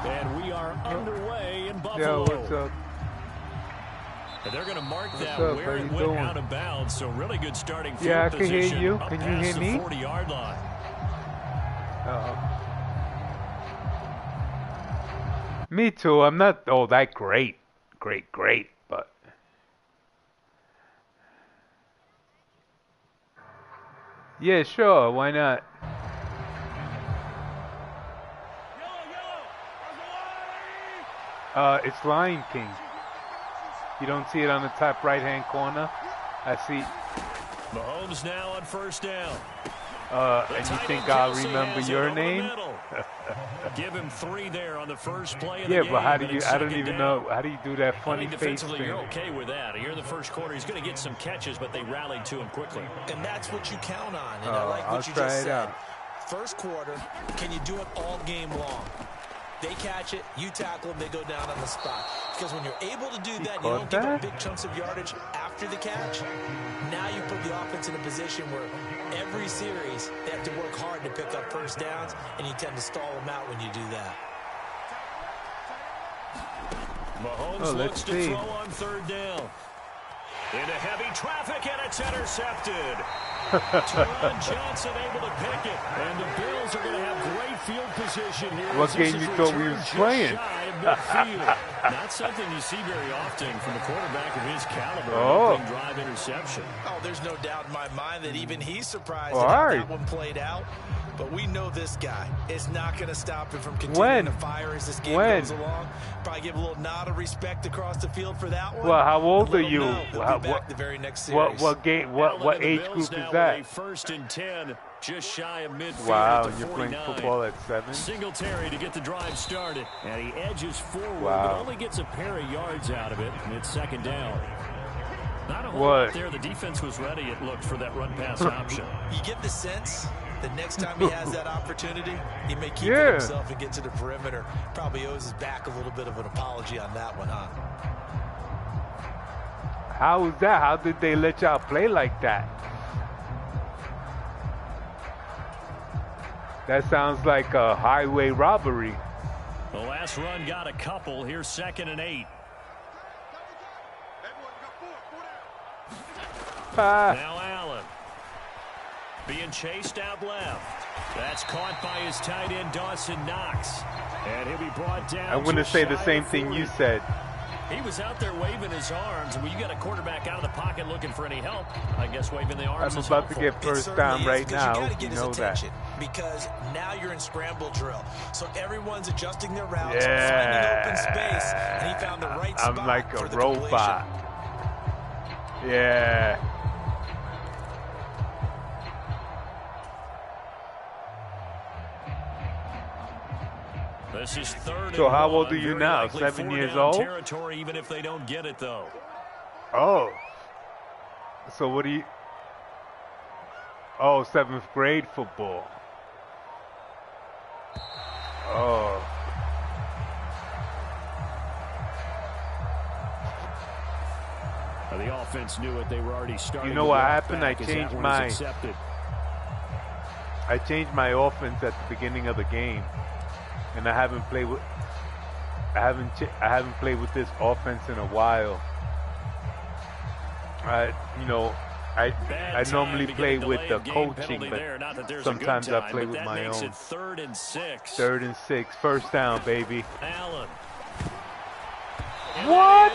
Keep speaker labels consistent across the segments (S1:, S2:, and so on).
S1: And we are underway in Buffalo.
S2: Yo, what's up?
S1: And they're going to mark
S2: What's
S1: that
S2: up,
S1: where it went out of bounds. So really good starting field
S2: yeah, I can
S1: position.
S2: hear you. Can you hear me?
S1: 40-yard line.
S2: Me too. I'm not that great, but yeah, sure. Why not? It's Lion King. You don't see it on the top right-hand corner? I see.
S1: Mahomes now on first down.
S2: And you think I'll remember your name?
S1: Give him 3 there on the first play of
S2: yeah,
S1: the game.
S2: but how do you? I don't even know. How do you do that funny face thing?
S1: You're okay with that. Here in the first quarter, he's going to get some catches, but they rallied to him quickly.
S3: And that's what you count on. And I like what you just said. First quarter, can you do it all game long? They catch it, you tackle them, they go down on the spot. Because when you're able to do that, you don't give up big chunks of yardage after the catch. Now you put the offense in a position where every series, they have to work hard to pick up first downs, and you tend to stall them out when you do that.
S1: Mahomes looks to throw on third down. Into heavy traffic, and it's intercepted. Teron Johnson able to pick it, and the Bills are going to have great field position here.
S2: What game you thought we was playing?
S1: Not something you see very often from a quarterback of his caliber. Drive interception.
S3: Oh, there's no doubt in my mind that even he's surprised at how that one played out. But we know this guy. It's not going to stop him from continuing to fire as this game goes along. Probably give a little nod of respect across the field for that one.
S2: Well, how old are you?
S3: The very next series.
S2: What game? What age group is that?
S1: First and 10, just shy of midfield.
S2: Wow, you're playing football at 7.
S1: Singletary to get the drive started, and he edges forward, but only gets a pair of yards out of it, and it's second down. Not a whole lot there. The defense was ready, it looked, for that run-pass option.
S3: You get the sense that next time he has that opportunity, he may keep it himself and get to the perimeter. Probably owes his back a little bit of an apology on that one, huh?
S2: How was that? How did they let y'all play like that? That sounds like a highway robbery.
S1: The last run got a couple. Here's 2nd and 8. Now Allen. Being chased out left. That's caught by his tight end, Dawson Knox. And he'll be brought down.
S2: I'm going to say the same thing you said.
S1: He was out there waving his arms. When you got a quarterback out of the pocket looking for any help, I guess waving the arms
S2: I'm
S1: is
S2: about
S1: helpful.
S2: to get first down right now.
S3: You know that. Because now you're in scramble drill. So everyone's adjusting their routes, finding open space, and he found the right spot.
S2: I'm like a
S3: for the
S2: robot.
S3: completion.
S2: Yeah.
S1: This is 3rd.
S2: So how old are you now? 7 years old?
S1: Territory, even if they don't get it, though.
S2: Oh. So what do you... Oh, 7th grade football. Oh.
S1: The offense knew it. They were already starting.
S2: You know what happened? I changed my offense at the beginning of the game. And I haven't played with this offense in a while. I normally play with the coaching, but sometimes I play with my own.
S1: 3rd and 6.
S2: 3rd and 6. First down, baby.
S1: Allen.
S2: What?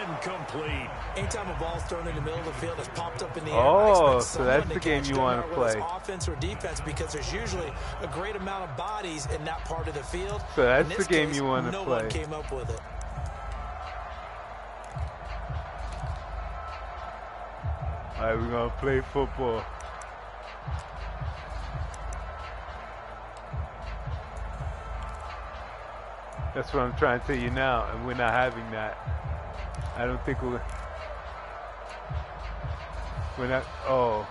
S1: Incomplete.
S3: Anytime a ball's thrown in the middle of the field, it's popped up in the air.
S2: Oh, so that's the game you want to play.
S3: Offense or defense, because there's usually a great amount of bodies in that part of the field.
S2: So that's the game you want to play.
S3: No one came up with it.
S2: All right, we're going to play football. That's what I'm trying to tell you now, and we're not having that. I don't think we're not. Oh,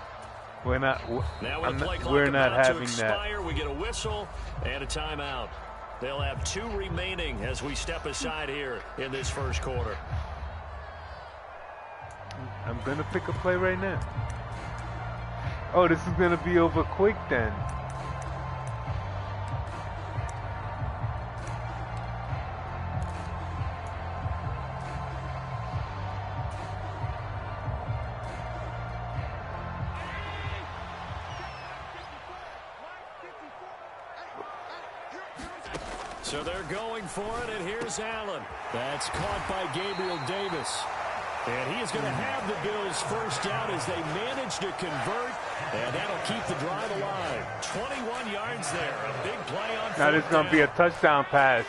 S2: we're not. We're not having that.
S1: We get a whistle and a timeout. They'll have 2 remaining as we step aside here in this first quarter.
S2: I'm gonna pick a play right now. Oh, this is gonna be over quick then.
S1: So they're going for it, and here's Allen. That's caught by Gabriel Davis. And he is going to have the Bills first down as they manage to convert, and that'll keep the drive alive. 21 yards there, a big play on.
S2: Now this is going to be a touchdown pass.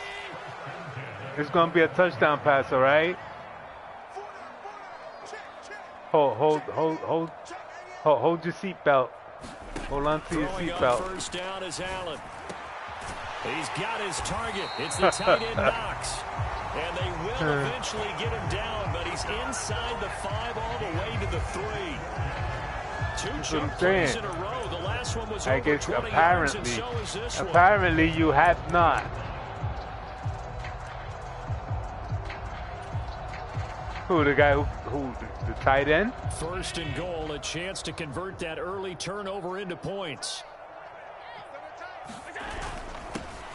S2: It's going to be a touchdown pass, all right? Hold your seatbelt. Hold on to your seatbelt.
S1: First down is Allen. He's got his target. It's the tight end Knox. And they will eventually get him down, but he's inside the 5 all the way to the 3. Two jump plays in a row. The last one was
S2: I guess apparently you have not. Who, the guy who the tight end?
S1: First and goal, a chance to convert that early turnover into points.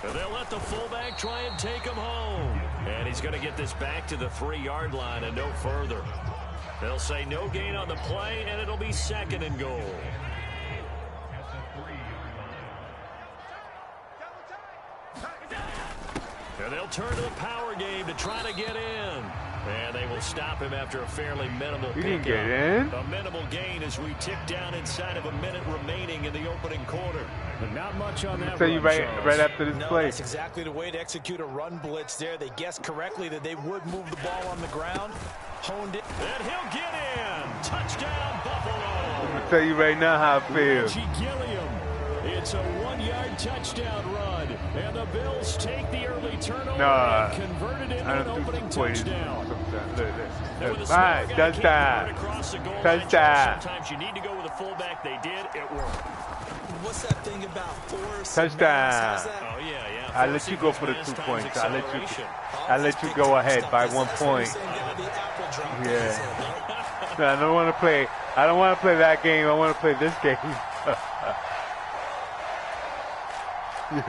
S1: And they'll let the fullback try and take him home. And he's going to get this back to the 3-yard line and no further. They'll say no gain on the play, and it'll be second and goal. And they'll turn to the power game to try to get in. And they will stop him after a fairly minimal pickup.
S2: You didn't get in.
S1: A minimal gain as we tick down inside of a minute remaining in the opening quarter. But not much on that.
S2: So you right after this play.
S3: That's exactly the way to execute a run blitz there. They guessed correctly that they would move the ball on the ground. Honed it.
S1: And he'll get in. Touchdown, Buffalo.
S2: I'm going to tell you right now how I feel.
S1: It's a 1-yard touchdown run, and the Bills take the early turnover and convert it into an opening touchdown.
S2: Fine, touchdown. Touchdown.
S1: Sometimes you need to go with a fullback. They did. It worked.
S3: What's that thing about force?
S2: Touchdown.
S1: Oh, yeah.
S2: I let you go for the 2 points. I let you go ahead by 1 point. Yeah. No, I don't want to play. I don't want to play that game. I want to play this game. You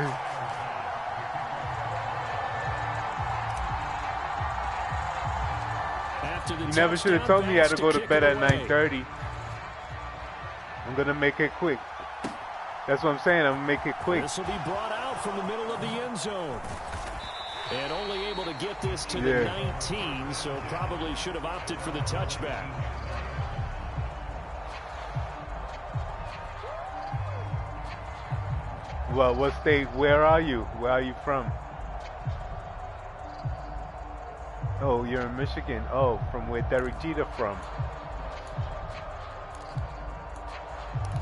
S2: never should have told me I had to go to bed at 9:30. I'm going to make it quick. That's what I'm saying. I'm going to make it quick.
S1: This will be brought out from the middle of the end zone. And only able to get this to the 19, so probably should have opted for the touchback.
S2: Well, what state? Where are you? Where are you from? Oh, you're in Michigan. Oh, from where Derek Jeter from?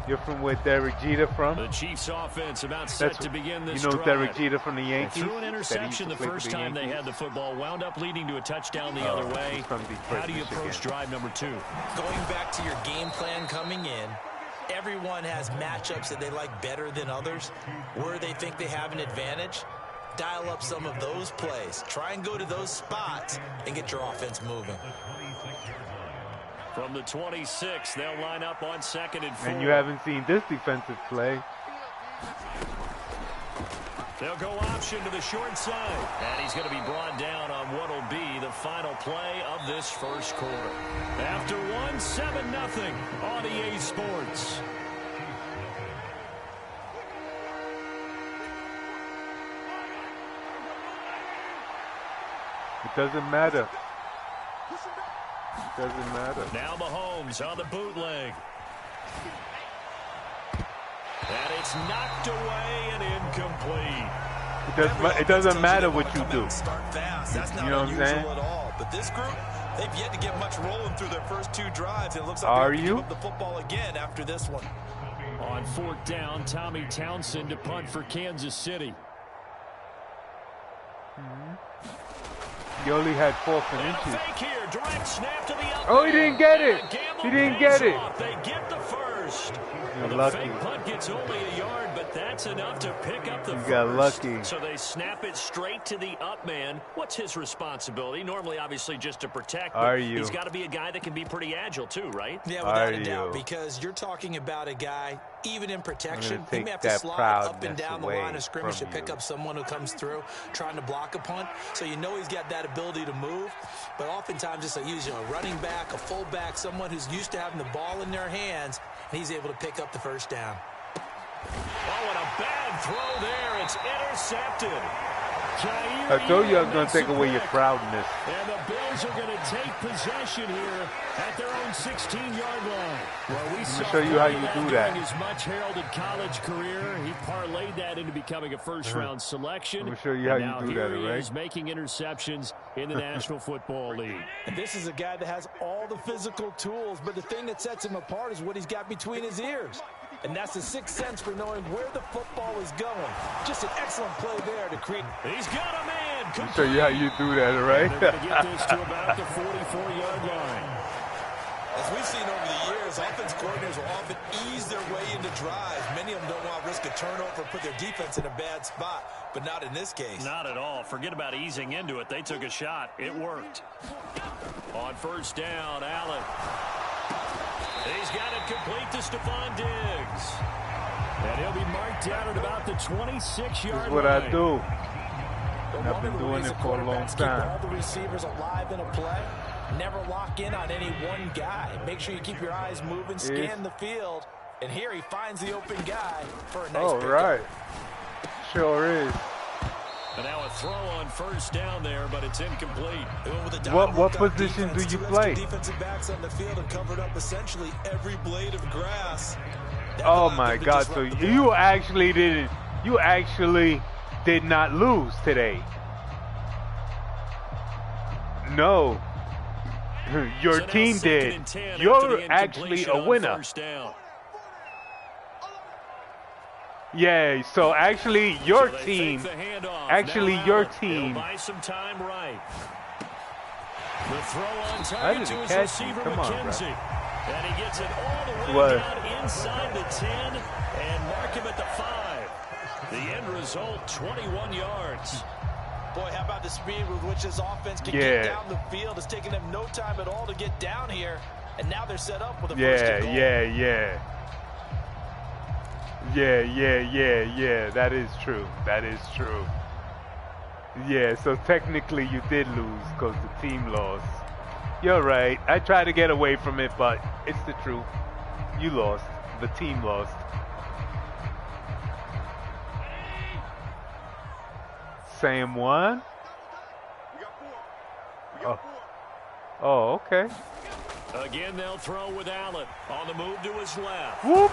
S2: You're from where Derek Jeter from?
S1: The Chiefs offense about set to begin this
S2: drive. Derek Jeter from the Yankees?
S1: They threw an interception the first time they had the football, wound up leading to a touchdown the other way. How do you approach drive number 2?
S3: Going back to your game plan coming in, everyone has matchups that they like better than others. Where they think they have an advantage, dial up some of those plays. Try and go to those spots and get your offense moving.
S1: From the 26, they'll line up on 2nd and 4.
S2: And you haven't seen this defensive play.
S1: They'll go option to the short side. And he's going to be brought down on what will be the final play of this first quarter. After 7-0 on EA Sports.
S2: It doesn't matter. It doesn't matter.
S1: Now Mahomes on the bootleg. And it's knocked away and incomplete.
S2: It doesn't matter what you do.
S3: That's not unusual at all. But this group, they've yet to get much rolling through their first 2 drives. It looks like they're going to give up the football again after this one.
S1: On 4th down, Tommy Townsend to punt for Kansas City.
S2: He only had 4th and inches.
S1: Oh,
S2: he didn't get it. He didn't get it.
S1: They get the first.
S2: You're
S1: the
S2: lucky.
S1: fake punt gets only a yard, but that's enough to pick up the first.
S2: You got lucky.
S1: So they snap it straight to the up man. What's his responsibility? Normally, obviously, just to protect. But he's got to be a guy that can be pretty agile, too, right?
S3: Yeah, without a doubt, because you're talking about a guy, even in protection, he may have to slide up and down the line of scrimmage to pick up someone who comes through trying to block a punt. So you know he's got that ability to move. But oftentimes, just a running back, a fullback, someone who's used to having the ball in their hands, and he's able to pick up the first down.
S1: Oh, and a bad throw there. It's intercepted.
S2: I told you I was going to take away your proudness.
S1: And the Bills are going to take possession here at their own 16-yard line. Well, we saw
S2: show you how you do that.
S1: During his much-heralded college career, he parlayed that into becoming a first-round selection.
S2: Let me show you how you do that, all right?
S1: He's making interceptions in the National Football League.
S3: And this is a guy that has all the physical tools, but the thing that sets him apart is what he's got between his ears. And that's the sixth sense for knowing where the football is going. Just an excellent play there to create.
S1: He's got a man.
S2: Let me show you how you do that, all right?
S1: They're going to get this to about the 44-yard line.
S3: As we've seen over the years, offense coordinators will often ease their way into drives. Many of them don't want to risk a turnover, put their defense in a bad spot, but not in this case.
S1: Not at all. Forget about easing into it. They took a shot. It worked. On first down, Allen. He's got it complete to Stephon Diggs. And he'll be marked down at about the 26-yard line.
S2: This is what I do. I've been doing it for a long time.
S3: All the receivers alive in a play. Never lock in on any one guy. Make sure you keep your eyes moving, scan the field. And here he finds the open guy for a nice pickup.
S2: Right. Sure is.
S1: And now a throw on first down there, but it's incomplete.
S2: What position do you play?
S3: Defensive backs on the field and covered up essentially every blade of grass.
S2: Oh my God! So you actually did not lose today. No, your team did. You're actually a winner. Yeah, so actually your team,
S1: buy some time right. The throw on target to his receiver, McKenzie. And he gets it all the way down inside the 10 and mark him at the 5. The end result, 21 yards.
S3: Boy, how about the speed with which this offense can get down the field? It's taken them no time at all to get down here. And now they're set up with a first and goal.
S2: Yeah, that is true. That is true. Yeah, so technically you did lose because the team lost. You're right. I tried to get away from it, but it's the truth. You lost. The team lost. Same one? Oh, okay.
S1: Again, they'll throw with Allen on the move to his left.
S2: Whoop.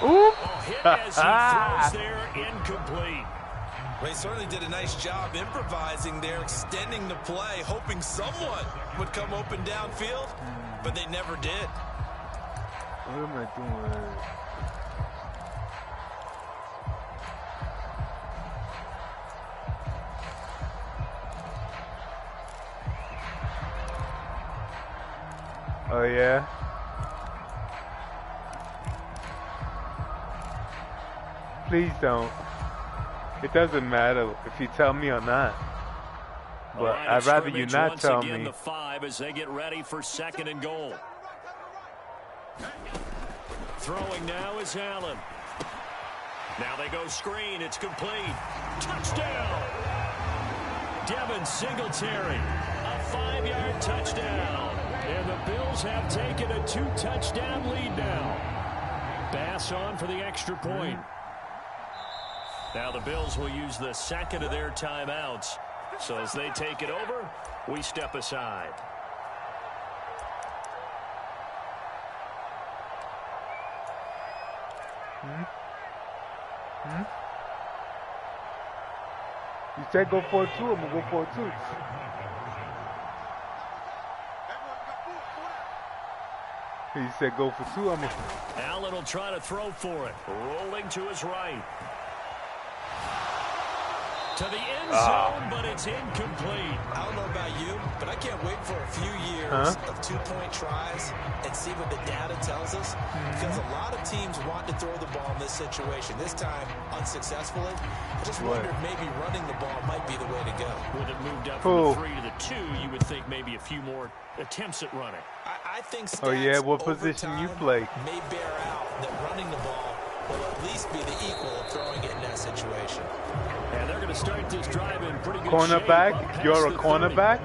S2: Oop.
S1: Hit as he throws there, incomplete.
S3: Well, he certainly did a nice job improvising there, extending the play, hoping someone would come open downfield, but they never did.
S2: What am I doing? Oh, yeah? Please don't. It doesn't matter if you tell me or not. But I'd rather you not tell me.
S1: The 5 as they get ready for 2nd and goal. Throwing now is Allen. Now they go screen. It's complete. Touchdown. Devin Singletary. A 5-yard touchdown. And the Bills have taken a 2-touchdown lead now. Bass on for the extra point. Now the Bills will use the second of their timeouts. So as they take it over, we step aside.
S2: You said go for a 2, I'm going to go for a 2. He said go for 2, I'm going to...
S1: Allen will try to throw for it. Rolling to his right. To the end zone, but it's incomplete.
S3: I don't know about you, but I can't wait for a few years of 2-point tries and see what the data tells us. Because a lot of teams want to throw the ball in this situation. This time, unsuccessfully. I just wonder if maybe running the ball might be the way to go.
S1: With it moved up from the 3 to the 2, you would think maybe a few more attempts at running.
S3: I think stats
S2: what position you play?
S3: May bear out that running the ball will at least be the equal of throwing it in that situation.
S1: And they're going to start this drive in pretty good
S2: cornerback?
S1: Shape,
S2: you're a cornerback?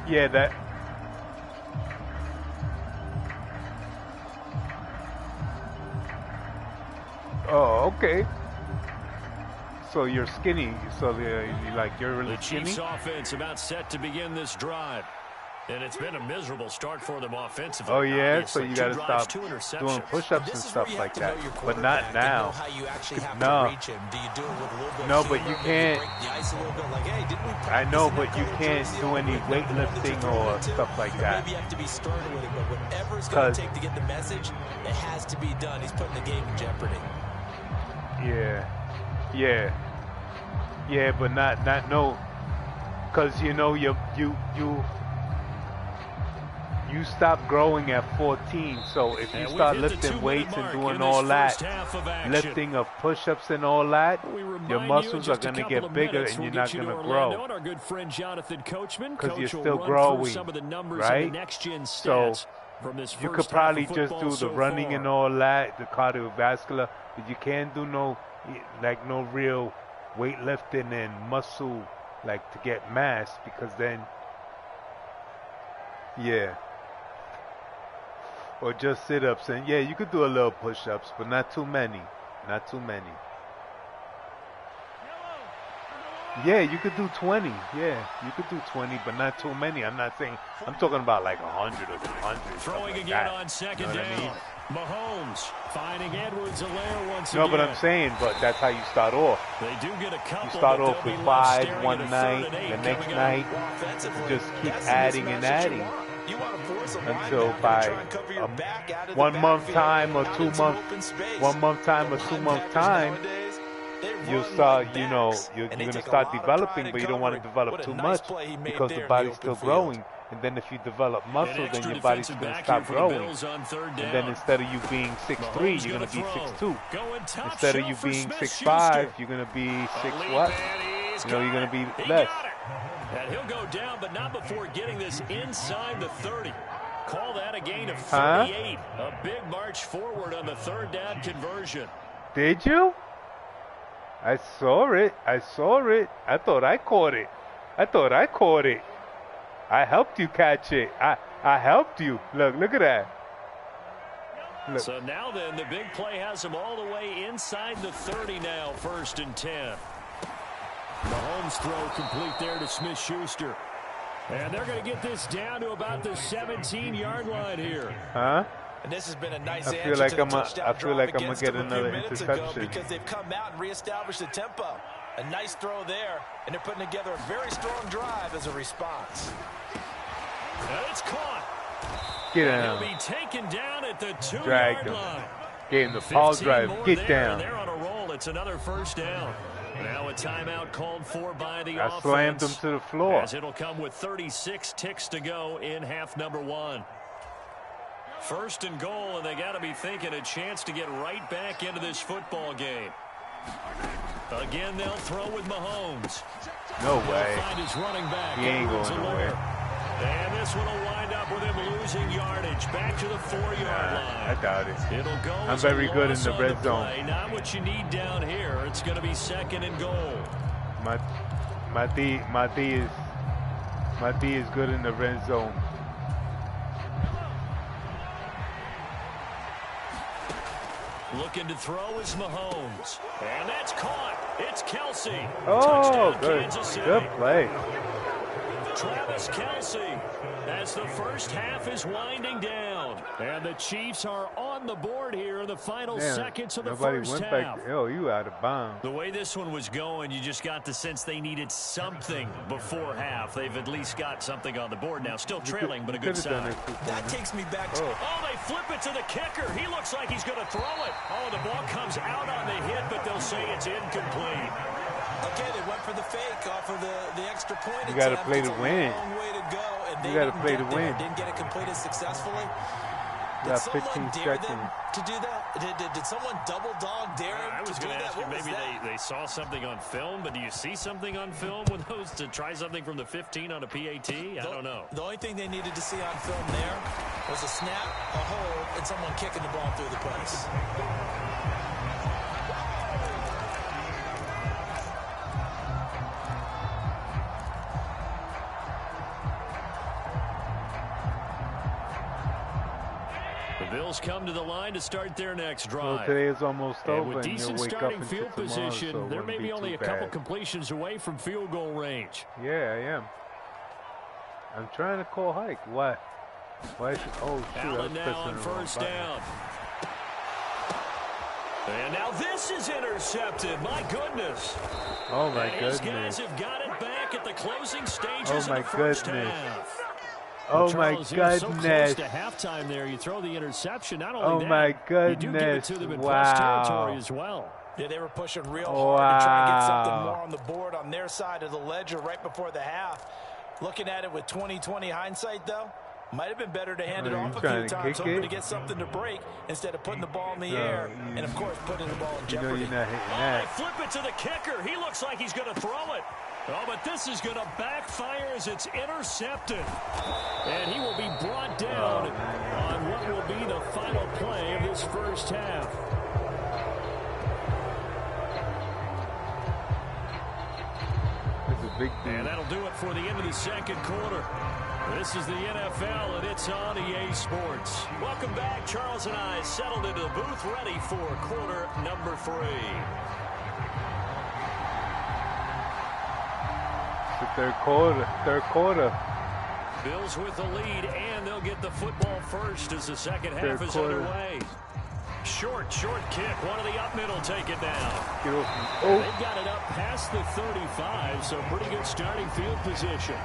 S2: Yeah, that... Oh, okay. So you're skinny. So you're really skinny.
S1: The Chiefs offense about set to begin this drive. And it's been a miserable start for them offensively.
S2: Oh, yeah?
S1: Obviously,
S2: so you got to stop doing push-ups and stuff like that. But not now. No. No, but you can't. I know, but you can't do any weightlifting or stuff like that.
S3: Maybe you have to be stern with it, but whatever it's going to take to get the message, it has to be done. He's putting the game in jeopardy.
S2: Yeah, but not no. Because, you know, you stop growing at 14, so if you start lifting weights and doing all that, lifting of push-ups and all that, your muscles are going to get bigger and you're not going to grow. Because you're still growing, right? So you could probably just do the running and all that, the cardiovascular, but you can't do no real weightlifting and muscle, like, to get mass, because then, yeah. Or just sit-ups, and yeah, you could do a little push-ups, but not too many. Not too many. Yeah, you could do 20. Yeah, you could do 20, but not too many. I'm not saying, I'm talking about like 100 or 200.
S1: Throwing
S2: like
S1: again
S2: that.
S1: on second
S2: you know
S1: down.
S2: I mean?
S1: Mahomes finding Edwards-Helaire once
S2: again. No, but I'm saying, that's how you start off.
S1: They do get a couple.
S2: You start off with 5 one night, the next night, just keep adding and adding. Until by 1 month time or 2 months, 1 month time or 2 month time, you'll start, you're going to start developing, but you don't want to develop too much because the body's still growing. And then if you develop muscle, then your body's going to stop growing. And then instead of you being 6'3", you're going to be 6'2". Instead of you being 6'5", you're going to be 6 what? You're going to be less.
S1: And he'll go down, but not before getting this inside the 30. Call that a gain of 38. A big march forward on the third down conversion.
S2: Did you? I saw it. I thought I caught it. I helped you catch it. I helped you. Look at that. Look.
S1: So now then, the big play has him all the way inside the 30 now, 1st and 10. Mahomes throw complete there to Smith-Schuster. And they're going to get this down to about the 17-yard line here.
S2: Huh?
S3: And this has been a nice
S2: I feel like I'm going to get another interception.
S3: Because they've come out and reestablished the tempo. A nice throw there, and they're putting together a very strong drive as a response.
S1: And it's caught.
S2: Get down.
S1: He'll be taken down at the 2-yard line.
S2: Get in the ball drive. Get down.
S1: They're on a roll. It's another 1st down. Now a timeout called for by the offense.
S2: I slammed him to the floor.
S1: As it'll come with 36 ticks to go in half number 1. 1st and goal, and they got to be thinking a chance to get right back into this football game. Again, they'll throw with Mahomes.
S2: No way.
S1: He'll find his running back.
S2: He ain't going nowhere.
S1: And this one will wind up with him losing yardage back to the 4-yard line.
S2: I doubt it.
S1: It'll go.
S2: I'm very good in the red zone.
S1: Not what you need down here. It's going to be 2nd and goal.
S2: My D is good in the red zone.
S1: Looking to throw is Mahomes. And that's caught. It's Kelsey.
S2: Oh,
S1: touchdown,
S2: good.
S1: Kansas City.
S2: Good play.
S1: Travis Kelsey, as the first half is winding down. And the Chiefs are on the board here in the final seconds of the first half.
S2: You out of bounds.
S1: The way this one was going, you just got the sense they needed something before half. They've at least got something on the board now. Still trailing, but a good sign.
S3: That takes me back to...
S1: Oh, they flip it to the kicker. He looks like he's going to throw it. Oh, the ball comes out on the hit, but they'll say it's incomplete.
S3: Okay, they went for the fake off of the extra point.
S2: You got to play to win.
S3: Long way to go, and
S2: you got to play to win.
S3: Didn't get it completed successfully.
S2: Did someone dare them
S3: to do that? Did someone double dog dare him
S1: I was
S3: to do
S1: going to
S3: that?
S1: ask you, maybe they saw something on film, but do you see something on film with those to try something from the 15 on a PAT? I don't know.
S3: The only thing they needed to see on film there was a snap, a hold, and someone kicking the ball through the place.
S1: Bills come to the line to start their next drive.
S2: Well, today is almost over,
S1: with
S2: and
S1: decent
S2: you'll wake up
S1: starting
S2: into
S1: field
S2: tomorrow,
S1: position,
S2: so
S1: there may be only a couple completions away from field goal range.
S2: Yeah, I am. I'm trying to call hike. Why? Why should? Oh shoot!
S1: Allen now on first down. And now this is intercepted. My goodness.
S2: Oh my
S1: and
S2: goodness.
S1: These guys have got it back at the closing stages
S2: Oh
S1: of
S2: my
S1: the first
S2: goodness.
S1: half.
S2: Oh
S1: Charles,
S2: my goodness.
S1: So close to halftime there. You throw the interception. Not only
S2: oh
S1: that,
S2: my goodness.
S1: you do give it to them in plus territory as well.
S3: Yeah, they were pushing real hard to try and get something more on the board on their side of the ledger right before the half. Looking at it with 20/20 hindsight, though, might have been better to hand it off a few times, hoping to get something to break instead of putting the ball in the air and, of course, putting the ball in jeopardy.
S2: You're not hitting that.
S1: They flip it to the kicker. He looks like he's going to throw it. Oh, but this is going to backfire as it's intercepted. And he will be brought down on what will be the final play of this first half.
S2: Big
S1: and that'll do it for the end of the second quarter. This is the NFL, and it's on EA Sports. Welcome back. Charles and I settled into the booth, ready for quarter number 3.
S2: It's the third quarter.
S1: Bills with the lead, and they'll get the football first as the second half is underway. Short kick. One of the up middle take it down.
S2: Get off me. Oh.
S1: They've got it up past the 35, so pretty good starting field position.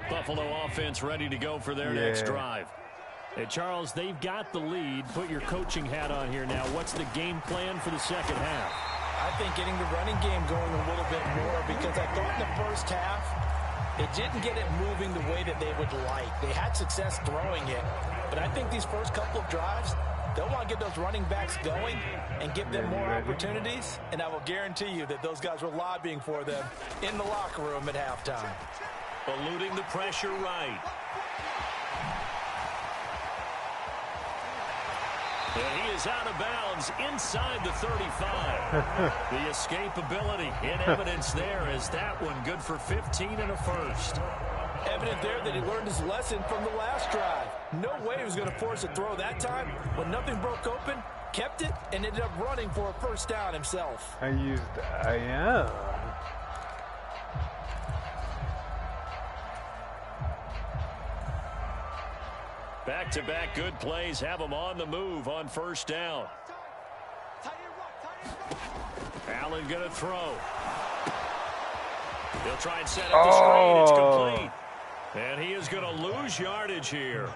S1: Buffalo offense ready to go for their next drive. And Charles, they've got the lead. Put your coaching hat on here now. What's the game plan for the second half?
S3: I think getting the running game going a little bit more, because I thought in the first half they didn't get it moving the way that they would like. They had success throwing it, but I think these first couple of drives, they'll want to get those running backs going and give them more opportunities, and I will guarantee you that those guys were lobbying for them in the locker room at halftime.
S1: Eluding the pressure right. And he is out of bounds inside the 35. The escapability in evidence there as that one good for 15 and a first.
S3: Evident there that he learned his lesson from the last drive. No way he was going to force a throw that time. When nothing broke open, kept it, and ended up running for a first down himself.
S2: I am.
S1: Back-to-back good plays have them on the move on first down. Allen going to throw. He'll try and set up the screen. It's complete. And he is going to lose yardage here.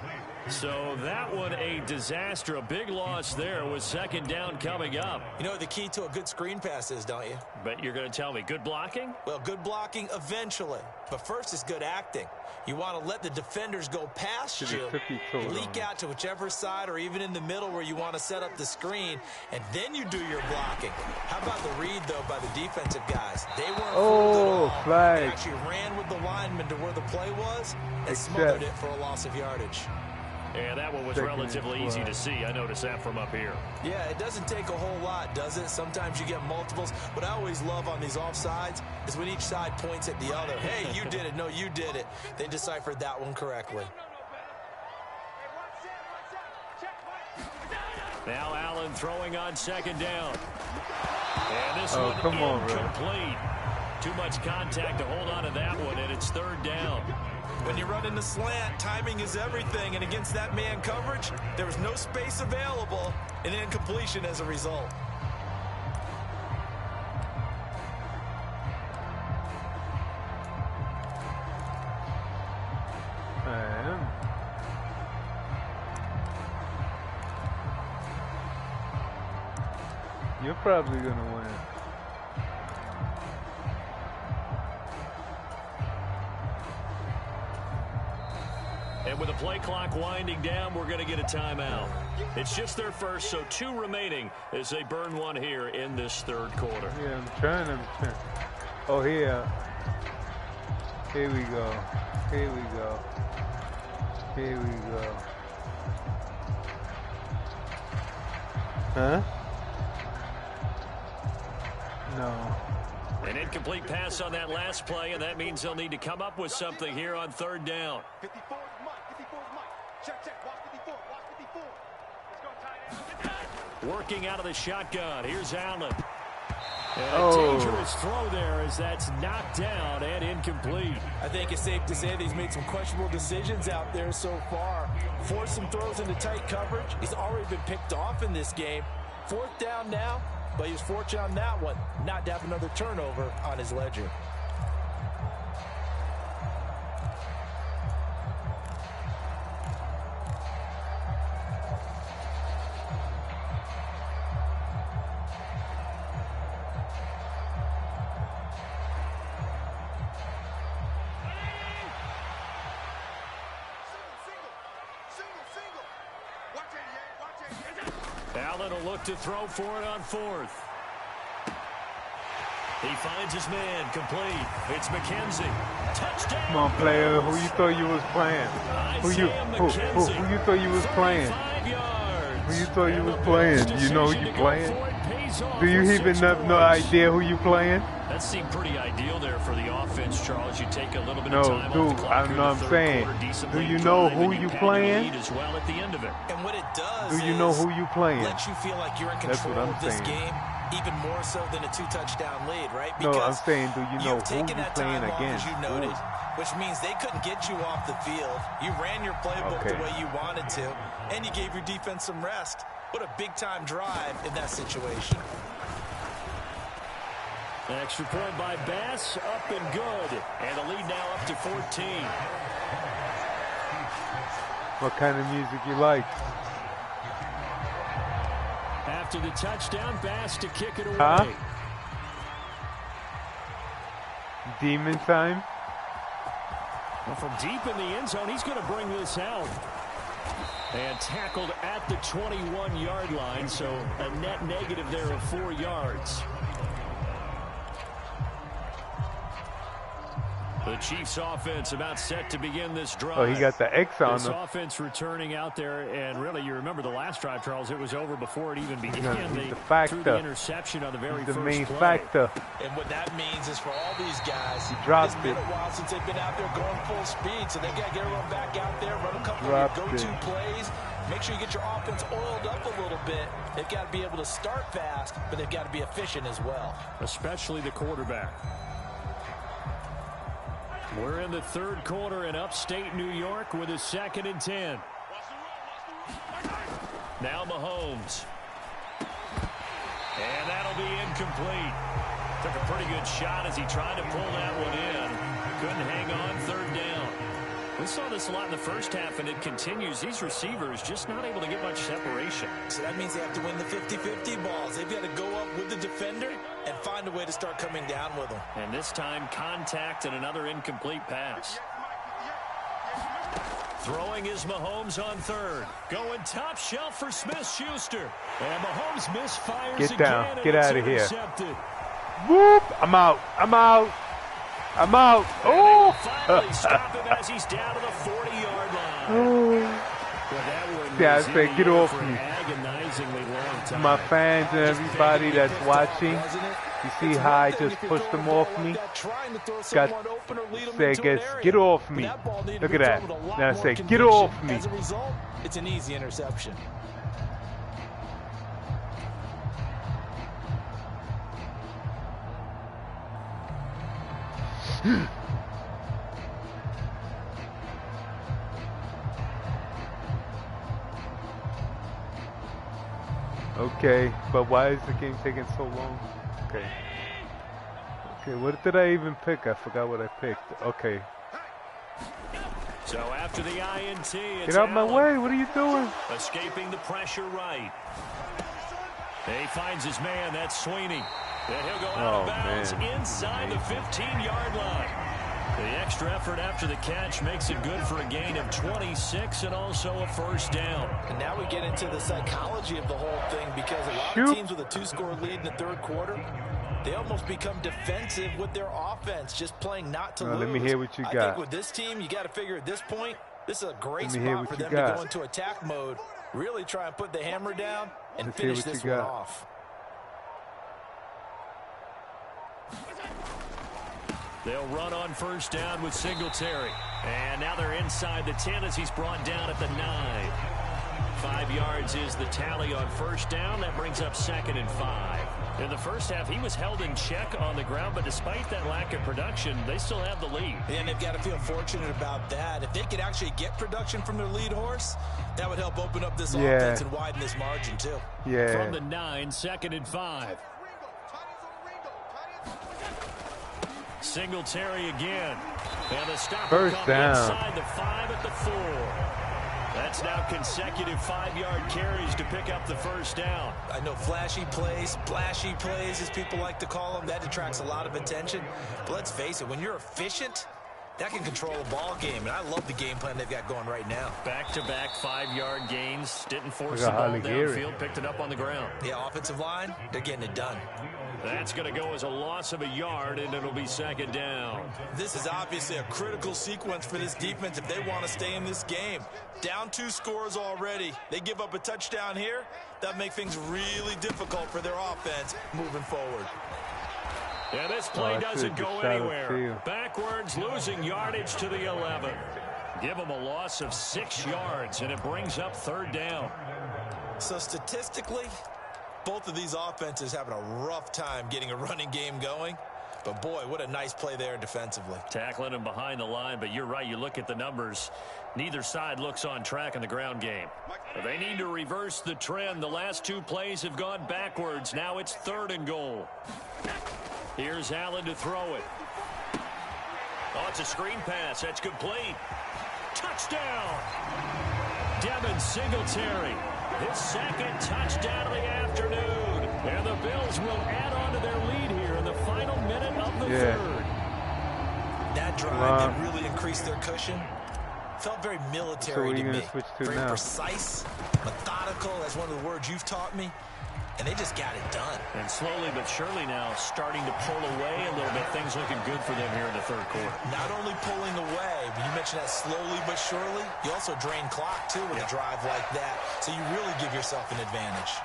S1: So that one a disaster. A big loss there with second down coming up.
S3: You know what the key to a good screen pass is, don't you?
S1: Bet you're going to tell me. Good blocking?
S3: Well, good blocking eventually. But first is good acting. You want to let the defenders go past you, leak out to whichever side or even in the middle where you want to set up the screen, and then you do your blocking. How about the read, though, by the defensive guys? They weren't fooled at all.
S2: Flag.
S3: They actually ran with the lineman to where the play was and smothered it for a loss of yardage.
S1: And that one was relatively easy to see. I noticed that from up here.
S3: Yeah, it doesn't take a whole lot, does it? Sometimes you get multiples. What I always love on these offsides is when each side points at the other. Hey, you did it. No, you did it. They deciphered that one correctly.
S1: Now Allen throwing on second down. And this one incomplete. Too much contact to hold on to that one, and it's third down.
S3: When you run in the slant, timing is everything, and against that man coverage, there was no space available, and incompletion as a result.
S2: I am. You're probably going to win.
S1: And with the play clock winding down, we're going to get a timeout. It's just their first, so 2 remaining as they burn one here in this third quarter.
S2: Yeah, I'm trying. Oh, here. Here we go. Here we go. Here we go. Huh? No.
S1: An incomplete pass on that last play, and that means they'll need to come up with something here on third down.
S4: 54 is Mike. 54 is Mike. Check. Watch 54. Watch 54. Let's go, tight end.
S1: Working out of the shotgun. Here's Allen. And a dangerous throw there as that's knocked down and incomplete.
S3: I think it's safe to say that he's made some questionable decisions out there so far. Forced some throws into tight coverage. He's already been picked off in this game. Fourth down now, but he was fortunate on that one not to have another turnover on his ledger.
S1: Allen will look to throw for it on fourth. He finds his man, complete. It's McKenzie. Touchdown.
S2: Come on, player. Who you thought you was playing? Who you thought you was playing? Who you thought you was playing? Do you know who you playing? Do you even have no idea who you playing?
S1: That seemed pretty ideal there for the offense, Charles. You take a little bit of time
S2: No,
S1: off
S2: dude,
S1: the
S2: I
S1: clock
S2: know what I'm saying. Do you know who you playing?
S1: As well at the end of it.
S3: And what it does
S2: Do you know who you playing?
S3: let you feel like you're in
S2: That's
S3: control
S2: what I'm
S3: of this
S2: saying.
S3: game, even more so than a 2-touchdown lead, right?
S2: No, I'm
S3: Because
S2: saying, do you know
S3: you've
S2: who
S3: taken
S2: you
S3: that
S2: playing
S3: time off,
S2: against?
S3: as you noted, which means they couldn't get you off the field. You ran your playbook the way you wanted to, and you gave your defense some rest. What a big-time drive in that situation.
S1: An extra point by Bass, up and good. And the lead now up to 14.
S2: What kind of music you like?
S1: After the touchdown, Bass to kick it away.
S2: Huh? Demon time?
S1: Well, from deep in the end zone, he's going to bring this out. And tackled at the 21-yard line, so a net negative there of 4 yards. The Chiefs offense about set to begin this drive.
S2: Oh, he got the X on
S1: this
S2: him.
S1: offense returning out there, and really, you remember the last drive, Charles, it was over before it even began.
S2: He's
S1: They
S2: the factor.
S1: threw the interception on the very
S2: He's the
S1: first
S2: main
S1: play.
S2: factor.
S3: And what that means is for all these guys,
S2: dropped
S3: it's been
S2: it.
S3: a while since they've been out there going full speed, so they've got to get everyone back out there, run a couple
S2: Dropped
S3: of your go-to
S2: it.
S3: plays, make sure you get your offense oiled up a little bit. They've got to be able to start fast, but they've got to be efficient as well. Especially the quarterback.
S1: We're in the third quarter in upstate New York with a 2nd and 10. Now Mahomes. And that'll be incomplete. Took a pretty good shot as he tried to pull that one in. Couldn't hang on, third down. We saw this a lot in the first half, and it continues. These receivers just not able to get much separation.
S3: So that means they have to win the 50-50 balls. They've got to go up with the defender and find a way to start coming down with them.
S1: And this time, contact and another incomplete pass. Throwing is Mahomes on third. Going top shelf for Smith-Schuster. And Mahomes misfires
S2: Get down.
S1: again.
S2: Get
S1: and
S2: out of here.
S1: intercepted.
S2: Whoop! I'm out. I'm out. I'm out. Oh!
S1: Finally stop him as he's down to the 40-yard line.
S2: Oh. Yeah, I say, get off me. My fans and everybody that's watching, you see how I just pushed them off me? Get off me. Look at that. Now I say, get off me.
S3: As a result, it's an easy interception.
S2: Okay, but why is the game taking so long? Okay. Okay, what did I even pick? I forgot what I picked. Okay.
S1: So after the INT, it's
S2: Get out my
S1: Allen.
S2: way. What are you doing?
S1: Escaping the pressure right. He finds his man. That's Sweeney. And he'll go out of bounds inside the 15-yard line. The extra effort after the catch makes it good for a gain of 26 and also a first down.
S3: And now we get into the psychology of the whole thing, because a lot of teams with a 2-score lead in the third quarter, they almost become defensive with their offense, just playing not to lose.
S2: Let me hear what you got.
S3: I think with this team, you got to figure at this point, this is a great spot for them to go into attack mode, really try and put the hammer down and finish this one off.
S1: They'll run on first down with Singletary. And now they're inside the 10 as he's brought down at the 9. 5 yards is the tally on first down. That brings up 2nd and 5. In the first half, he was held in check on the ground, but despite that lack of production, they still have the lead.
S3: And they've got to feel fortunate about that. If they could actually get production from their lead horse, that would help open up this offense and widen this margin, too.
S2: Yeah.
S1: From the 9, 2nd and 5. Singletary again. And the stop
S2: first down
S1: inside the 5 at the 4. That's now consecutive 5-yard carries to pick up the first down.
S3: I know flashy plays, splashy plays, as people like to call them, that attracts a lot of attention. But let's face it, when you're efficient, that can control a ball game. And I love the game plan they've got going right now.
S1: Back-to-back 5-yard gains. Didn't force the ball downfield, picked it up on the ground.
S3: Yeah, offensive line, they're getting it done.
S1: That's going to go as a loss of a yard, and it'll be 2nd down.
S3: This is obviously a critical sequence for this defense if they want to stay in this game. Down 2 scores already. They give up a touchdown here. That makes things really difficult for their offense moving forward.
S1: Yeah, this play doesn't go anywhere. Backwards, losing yardage to the 11. Give them a loss of 6 yards, and it brings up 3rd down.
S3: So statistically, both of these offenses having a rough time getting a running game going. But, boy, what a nice play there defensively.
S1: Tackling him behind the line, but you're right. You look at the numbers. Neither side looks on track in the ground game. They need to reverse the trend. The last 2 plays have gone backwards. Now it's 3rd and goal. Here's Allen to throw it. Oh, it's a screen pass. That's complete. Touchdown! Devin Singletary. His 2nd touchdown of the afternoon. And the Bills will add on to their lead here in the final minute of the 3rd.
S3: That drive that really increased their cushion felt very military to me. Very precise, methodical. That's one of the words you've taught me. And they just got it done.
S1: And slowly but surely now starting to pull away a little bit. Things looking good for them here in the 3rd quarter.
S3: Not only pulling away, but you mentioned that slowly but surely. You also drain clock, too, with a drive like that. So you really give yourself an advantage.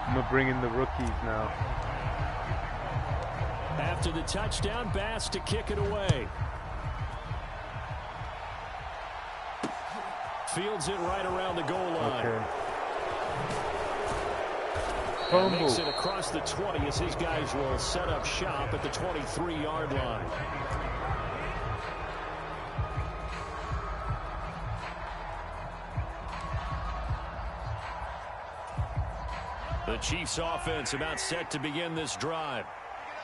S2: I'm going to bring in the rookies now.
S1: After the touchdown, Bass to kick it away. Fields it right around the goal line.
S2: Okay.
S1: Makes it across the 20 as his guys will set up shop at the 23-yard line. The Chiefs offense about set to begin this drive.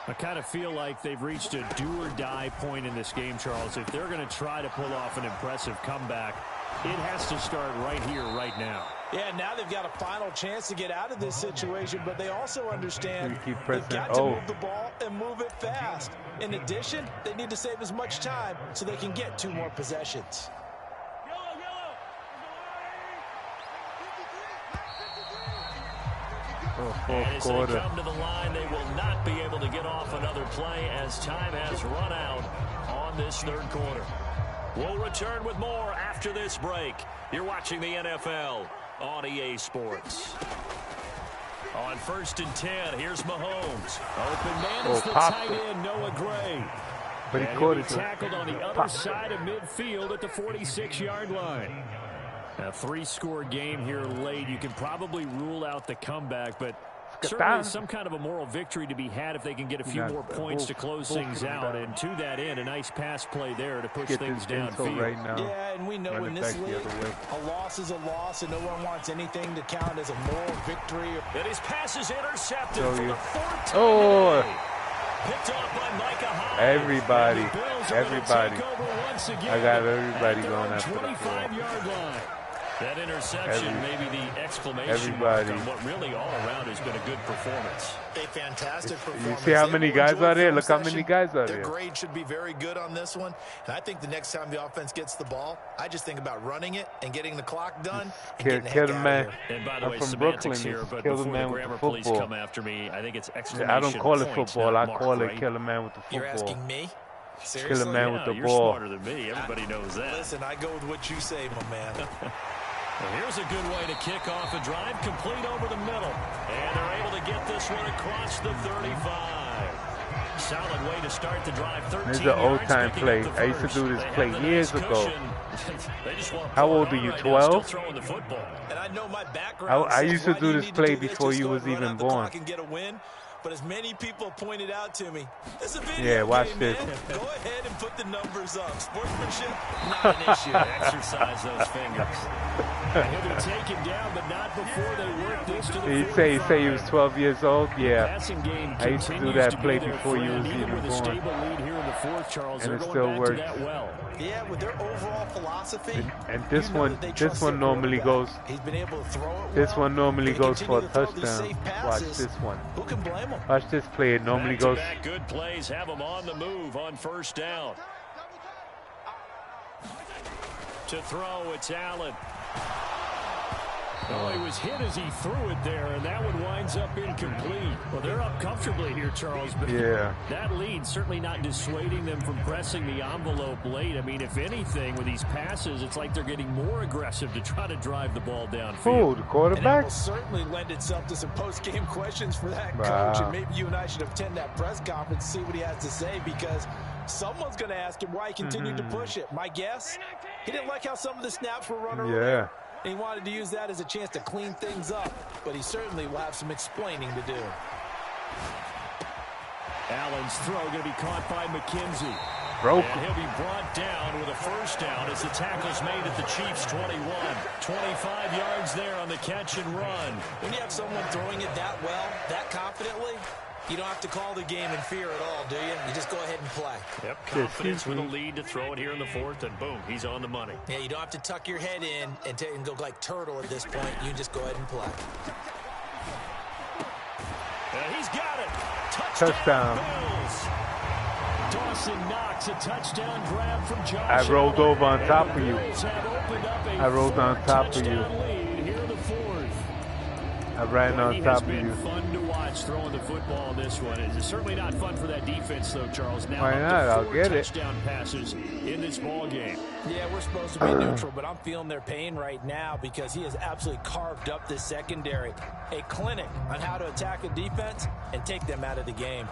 S1: I kind of feel like they've reached a do-or-die point in this game, Charles. If they're going to try to pull off an impressive comeback, it has to start right here, right now.
S3: Yeah, now they've got a final chance to get out of this situation, but they also understand they've got to move the ball and move it fast. In addition, they need to save as much time so they can get 2 more possessions.
S1: And as they come to the line, they will not be able to get off another play as time has run out on this 3rd quarter. We'll return with more after this break. You're watching the NFL on EA Sports. On 1st and 10, here's Mahomes. Open man is the tight end, Noah Gray.
S2: But he
S1: caught it. Tackled on the other side of midfield at the 46-yard line. A 3-score game here late. You can probably rule out the comeback, but certainly some kind of a moral victory to be had if they can get a few more points to close things out. And to that end, a nice pass play there to push things downfield.
S2: Right now.
S3: Yeah, and we know in this league, a loss is a loss, and no one wants anything to count as a moral victory.
S1: And his pass is intercepted for the 4th time. Picked off by Micah Hyde.
S2: Everybody. I got everybody going after the 25-yard
S1: line. That interception may be the exclamation mark on what really all around has been a good performance.
S3: A fantastic performance.
S2: You see how many guys are there? Look how many guys are there.
S3: Their grade should be very good on this one. And I think the next time the offense gets the ball, I just think about running it and getting the clock done and getting the heck out of here.
S1: And by the way, semantics here, but before the grammar police come after me, I think it's exclamation
S2: I don't call it
S1: point,
S2: football. I call it
S1: right?
S2: kill a man with the football.
S3: You're asking me? Seriously?
S2: Kill a man with the
S1: you're
S2: ball.
S1: Smarter than me. Everybody knows that.
S3: Listen, I go with what you say, my man.
S1: Well, here's a good way to kick off a drive, complete over the middle. And they're able to get this one across the 35. Solid way to start the drive. 13
S2: This is an old time
S1: yards,
S2: play. I used to do this play years ago. How old are you, 12?
S3: And I know my background.
S2: I used to do this play before you was even born.
S3: But as many people pointed out to me, this is a video
S2: yeah, watch
S3: game,
S2: this.
S3: Man. Go ahead and put the numbers up. Sportsmanship, not an issue.
S1: Exercise those fingers. He'll be taken down, but not before they work this to the
S2: You say he was 12 years old? Yeah.
S1: I
S2: used to do that play before you was even born. And it still works.
S3: Yeah, with their overall philosophy.
S2: And this one normally goes.
S3: He's been able to throw it.
S2: This one normally goes for a
S3: throw
S2: touchdown. Watch this one.
S3: Who can blame him?
S2: Watch this play. It normally goes.
S1: Good plays have him on the move on first down. To throw, it's Allen. Oh, he was hit as he threw it there, and that one winds up incomplete. Well, they're up comfortably here, Charles, but that lead certainly not dissuading them from pressing the envelope late. I mean, if anything, with these passes, it's like they're getting more aggressive to try to drive the ball downfield.
S2: Oh, the quarterback?
S3: And it will certainly lend itself to some post-game questions for that coach, and maybe you and I should attend that press conference to see what he has to say, because someone's going to ask him why he continued to push it. My guess, he didn't like how some of the snaps were run around.
S2: Yeah.
S3: And he wanted to use that as a chance to clean things up, but he certainly will have some explaining to do.
S1: Allen's throw going to be caught by McKenzie.
S2: Broke.
S1: And he'll be brought down with a first down as the tackle's made at the Chiefs' 21. 25 yards there on the catch and run.
S3: When you have someone throwing it that well, that confidently, you don't have to call the game in fear at all, do you? You just go ahead and play.
S1: Yep, confidence with a lead to throw it here in the fourth, and boom, he's on the money.
S3: Yeah, you don't have to tuck your head in and go like turtle at this point. You just go ahead and play.
S1: He's got it.
S2: Touchdown.
S1: Bills. Dawson Knox, a touchdown grab from Josh.
S2: I rolled over on top of you.
S1: I
S2: rolled on top of you. I ran on top of you.
S1: Fun to watch throwing the football in this one. It's certainly not fun for that defense, though, Charles. Now
S2: why not? I'll get it.
S1: Touchdown passes in this ball game.
S3: Yeah, we're supposed to be neutral, but I'm feeling their pain right now because he has absolutely carved up this secondary. A clinic on how to attack a defense and take them out of the game.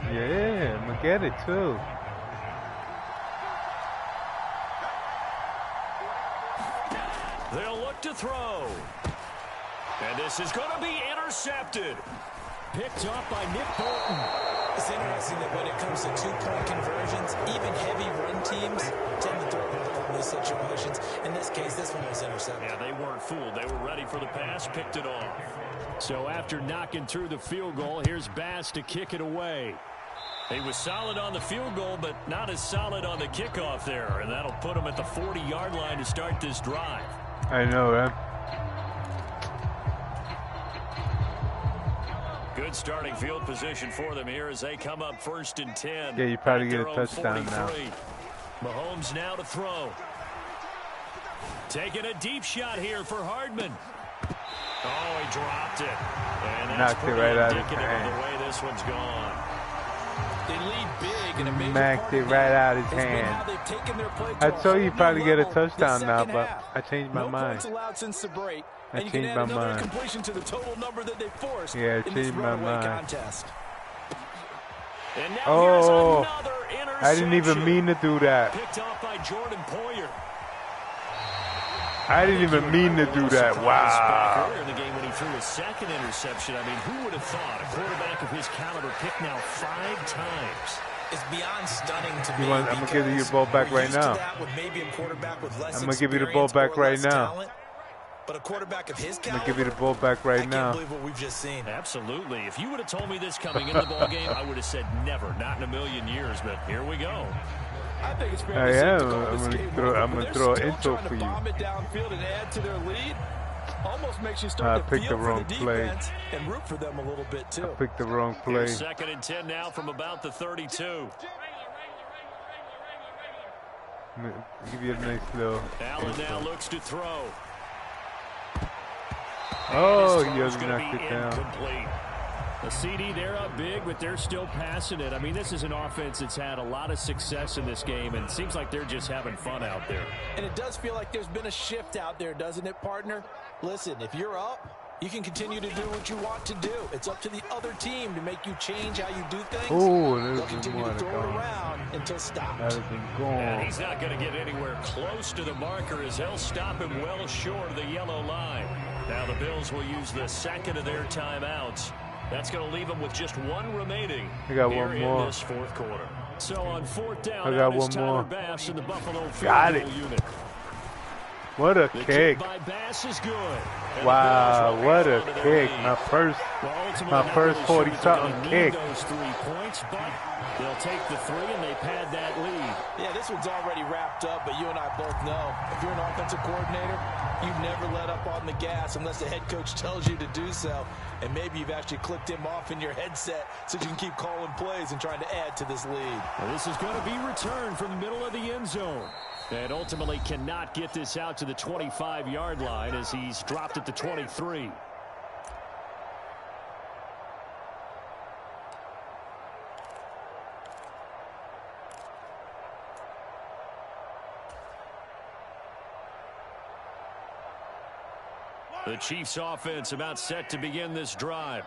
S2: Yeah, I'm gonna get it too.
S1: They'll look to throw. And this is going to be intercepted. Picked up by Nick Bolton.
S3: It's interesting that when it comes to two-point conversions, even heavy run teams tend to throw the ball in these situations. In this case, this one was intercepted.
S1: Yeah, they weren't fooled. They were ready for the pass, picked it off. So after knocking through the field goal, here's Bass to kick it away. He was solid on the field goal, but not as solid on the kickoff there. And that'll put him at the 40-yard line to start this drive.
S2: I know, man.
S1: Good starting field position for them here as they come up 1st and 10.
S2: Yeah, you probably get a touchdown now.
S1: Mahomes now to throw. Taking a deep shot here for Hardman. Oh, he dropped it. And that's
S2: knocked it right out of his
S1: indicative
S2: hand.
S1: of the way this one's gone.
S3: They lead big and a major
S2: Smacked it right out of his hand. I told you probably get a touchdown now, but I changed my mind. I changed my mind. Yeah, I changed my mind. Oh, I didn't even mean to do that.
S1: Picked off by Jordan Poyer.
S2: I didn't even mean to do that. Wow.
S1: In the game when he threw his second interception, I mean, who would have thought a quarterback of his caliber picked now 5 times?
S3: It's beyond stunning to me.
S2: I'm going to give you the ball back right now. I'm going to give you the ball back right now.
S3: But a quarterback of his caliber,
S2: I'm going to give you the ball back right now.
S3: I can't believe what we've just seen.
S1: Absolutely. If you would have told me this coming into the ball game, I would have said never, not in a million years. But here we go.
S3: I think it's fair
S2: I
S3: to say
S2: am.
S3: to call
S2: I'm
S3: this
S2: going
S3: game
S2: to throw. I'm going to throw an intro for you.
S3: Bomb it downfield and add to their lead. Almost makes you start to
S2: picked the
S3: feel for
S2: wrong
S3: the
S2: play.
S3: defense and root for them a little bit too.
S2: I picked the wrong play.
S1: 2nd and 10 now from about the 32.
S2: Give you a nice little.
S1: Allen now looks to throw.
S2: Oh, you knocked it down.
S1: A CD, they're up big, but they're still passing it. I mean, this is an offense that's had a lot of success in this game, and it seems like they're just having fun out there.
S3: And it does feel like there's been a shift out there, doesn't it, partner? Listen, if you're up, you can continue to do what you want to do. It's up to the other team to make you change how you do things.
S2: Oh,
S3: they'll continue to throw it around until stopped.
S2: That has been gone.
S1: And he's not going to get anywhere close to the marker as they'll stop him well short of the yellow line. Now the Bills will use the second of their timeouts. That's going to leave them with just one remaining here in this fourth quarter. So on fourth down,
S2: I got one
S1: Tyler
S2: more.
S1: Bass in the Buffalo
S2: Got
S1: field
S2: it.
S1: goal unit.
S2: What a
S1: The
S2: kick.
S1: by Bass is good.
S2: Wow, what a kick. My first 40-something kick.
S1: Those 3 points, but they'll take the 3 and they pad that lead.
S3: Yeah, this one's already wrapped up, but you and I both know if you're an offensive coordinator, you never let up on the gas unless the head coach tells you to do so. And maybe you've actually clicked him off in your headset so you can keep calling plays and trying to add to this lead.
S1: Well, this is going to be returned from the middle of the end zone. And ultimately cannot get this out to the 25-yard line as he's dropped at the 23. The Chiefs offense about set to begin this drive.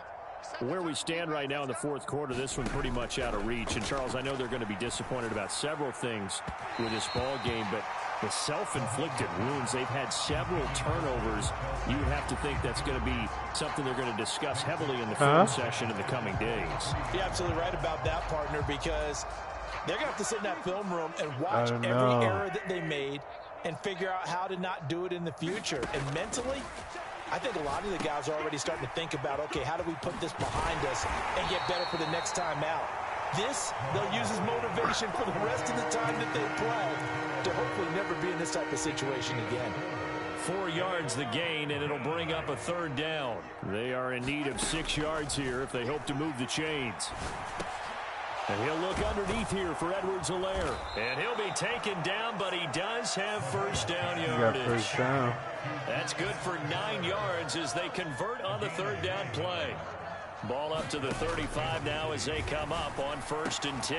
S1: Where we stand right now in the fourth quarter, this one pretty much out of reach. And, Charles, I know they're going to be disappointed about several things with this ball game, but the self-inflicted wounds, they've had several turnovers. You would have to think that's going to be something they're going to discuss heavily in the film session in the coming days.
S3: You're absolutely right about that, partner, because they're going to have to sit in that film room and watch every error that they made and figure out how to not do it in the future. And mentally, I think a lot of the guys are already starting to think about, okay, how do we put this behind us and get better for the next time out? This, they'll use as motivation for the rest of the time that they play to hopefully never be in this type of situation again.
S1: 4 yards the gain, and it'll bring up a third down. They are in need of 6 yards here if they hope to move the chains. And he'll look underneath here for Edwards-Helaire. And he'll be taken down, but he does have first down yardage.
S2: First down.
S1: That's good for 9 yards as they convert on the third down play. Ball up to the 35 now as they come up on 1st and 10.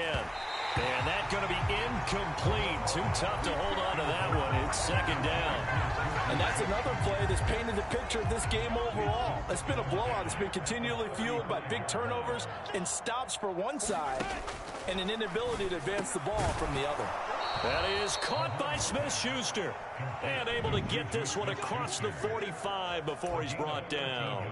S1: And that's going to be incomplete. Too tough to hold on to that one. It's 2nd down.
S3: And that's another play that's painted the picture of this game overall. It's been a blowout. It's been continually fueled by big turnovers and stops for one side and an inability to advance the ball from the other.
S1: That is caught by Smith-Schuster. And able to get this one across the 45 before he's brought down.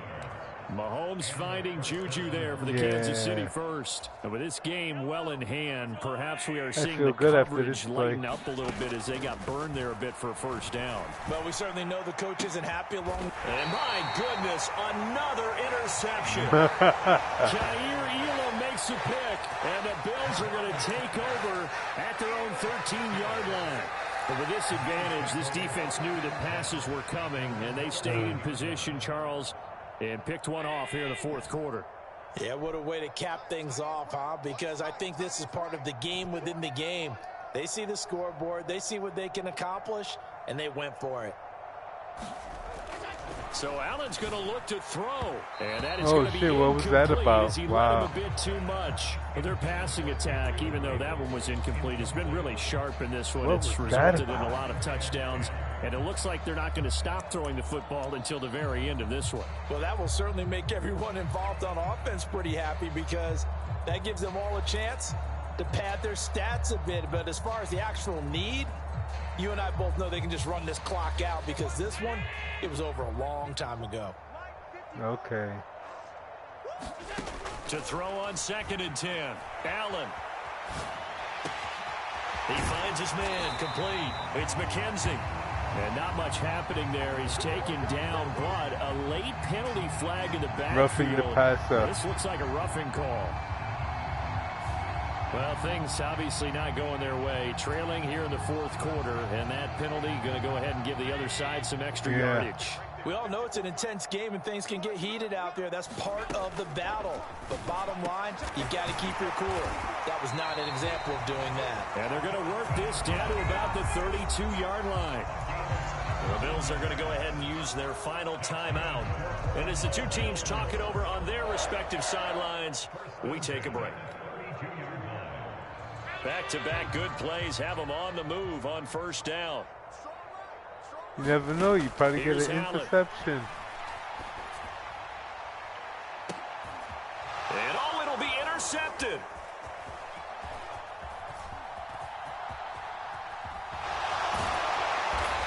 S1: Mahomes finding Juju there for the Kansas City first. And with this game well in hand, perhaps we are seeing the coverage lighten up a little bit as they got burned there a bit for a first down.
S3: Well, we certainly know the coach isn't happy along.
S1: And my goodness, another interception. Jair Elam makes a pick, and the Bills are going to take over at their own 13-yard line. But with this advantage, this defense knew that passes were coming, and they stayed in position, Charles, and picked one off here in the fourth quarter.
S3: Yeah, what a way to cap things off, huh? Because I think this is part of the game within the game. They see the scoreboard, they see what they can accomplish, and they went for it.
S1: So Allen's going to look to throw, and that is going to be
S2: what was that about?
S1: As he let him a bit too much. But their passing attack, even though that one was incomplete, has been really sharp in this one. It's resulted in a lot of touchdowns, and it looks like they're not going to stop throwing the football until the very end of this one.
S3: Well, that will certainly make everyone involved on offense pretty happy because that gives them all a chance to pad their stats a bit. But as far as the actual need, you and I both know they can just run this clock out because this one, it was over a long time ago.
S2: Okay.
S1: To throw on 2nd and 10. Allen. He finds his man complete. It's McKenzie. And not much happening there. He's taken down, but a late penalty flag in the backfield.
S2: Roughing the passer.
S1: This looks like a roughing call. Well, things obviously not going their way. Trailing here in the fourth quarter, and that penalty going to go ahead and give the other side some extra yardage.
S3: We all know it's an intense game and things can get heated out there. That's part of the battle. But bottom line, you got to keep your cool. That was not an example of doing that.
S1: And they're going to work this down to about the 32-yard line. The Bills are going to go ahead and use their final timeout. And as the two teams talk it over on their respective sidelines, we take a break. Back-to-back good plays have them on the move on first down.
S2: You never know. You probably get an interception.
S1: And oh, it'll be intercepted.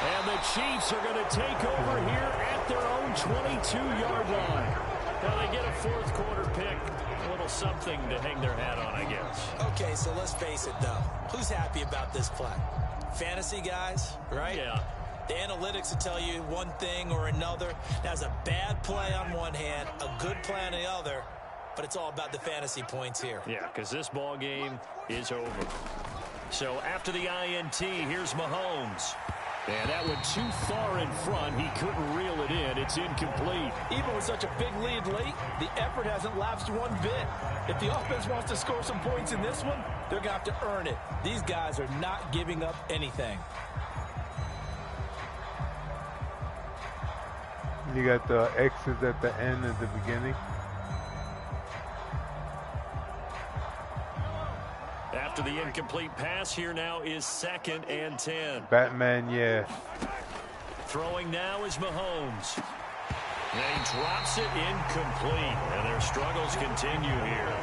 S1: And the Chiefs are going to take over here at their own 22-yard line. Now they get a fourth quarter pick. A little something to hang their hat on, I guess.
S3: Okay, so let's face it, though. Who's happy about this play? Fantasy guys, right?
S1: Yeah.
S3: The analytics will tell you one thing or another. That's a bad play on one hand, a good play on the other, but it's all about the fantasy points here.
S1: Yeah, because this ball game is over. So after the INT, here's Mahomes. And that went too far in front. He couldn't reel it in. It's incomplete.
S5: Even with such a big lead late, the effort hasn't lapsed one bit. If the offense wants to score some points in this one, they're going to have to earn it. These guys are not giving up anything.
S2: You got the X's at the end at the beginning.
S1: After the incomplete pass, here now is 2nd and 10.
S2: Batman, yeah.
S1: Throwing now is Mahomes. And he drops it incomplete. And their struggles continue here.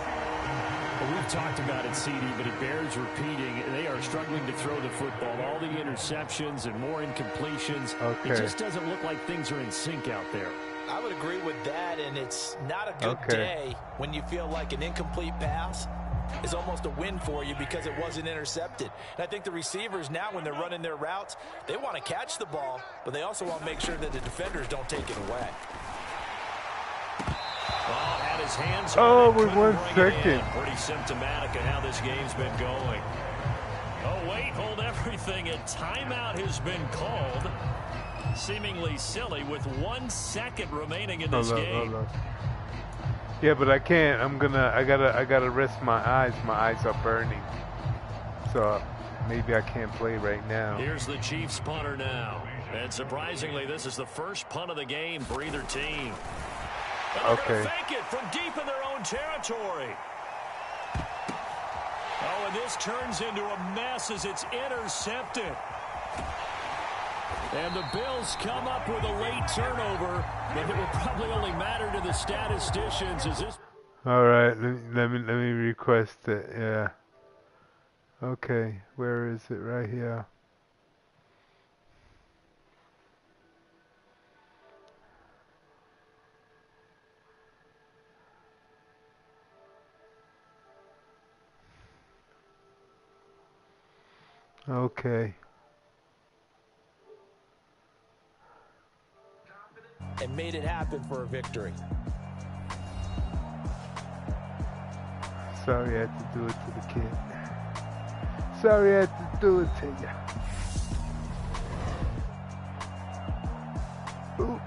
S5: Well, we've talked about it, CD, but it bears repeating. They are struggling to throw the football. All the interceptions and more incompletions.
S2: Okay.
S5: It just doesn't look like things are in sync out there.
S3: I would agree with that, and it's not a good day when you feel like an incomplete pass is almost a win for you because it wasn't intercepted. And I think the receivers now, when they're running their routes, they want to catch the ball, but they also want to make sure that the defenders don't take it away.
S1: Oh, had his hands
S2: on
S1: it,
S2: with 1 second.
S1: Pretty symptomatic of how this game's been going. Oh, wait, hold everything. A timeout has been called. Seemingly silly with 1 second remaining in this game.
S2: Hold on. Yeah, but I can't. I gotta rest my eyes. My eyes are burning. So maybe I can't play right now.
S1: Here's the Chiefs punter now. And surprisingly, this is the first punt of the game for either team. And they're gonna fake it from deep in their own territory. Oh, and this turns into a mess as it's intercepted. And the Bills come up with a late turnover, but it will probably only matter to the statisticians as this.
S2: All right, let me request it. Yeah. Okay, where is it? Right here. Okay.
S3: And made it happen for a victory.
S2: Sorry I had to do it to the kid. Sorry I had to do it to you. Ooh.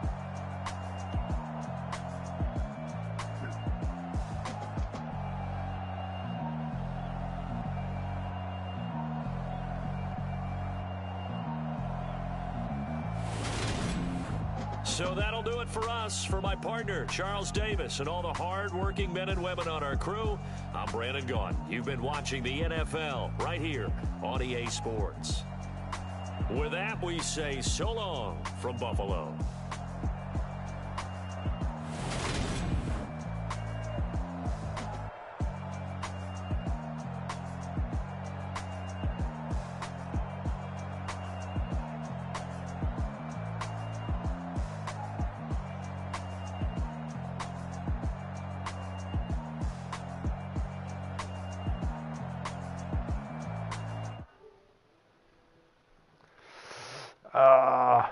S1: So that'll do it for us. For my partner, Charles Davis, and all the hard-working men and women on our crew, I'm Brandon Gaughan. You've been watching the NFL right here on EA Sports. With that, we say so long from Buffalo.
S2: Ah.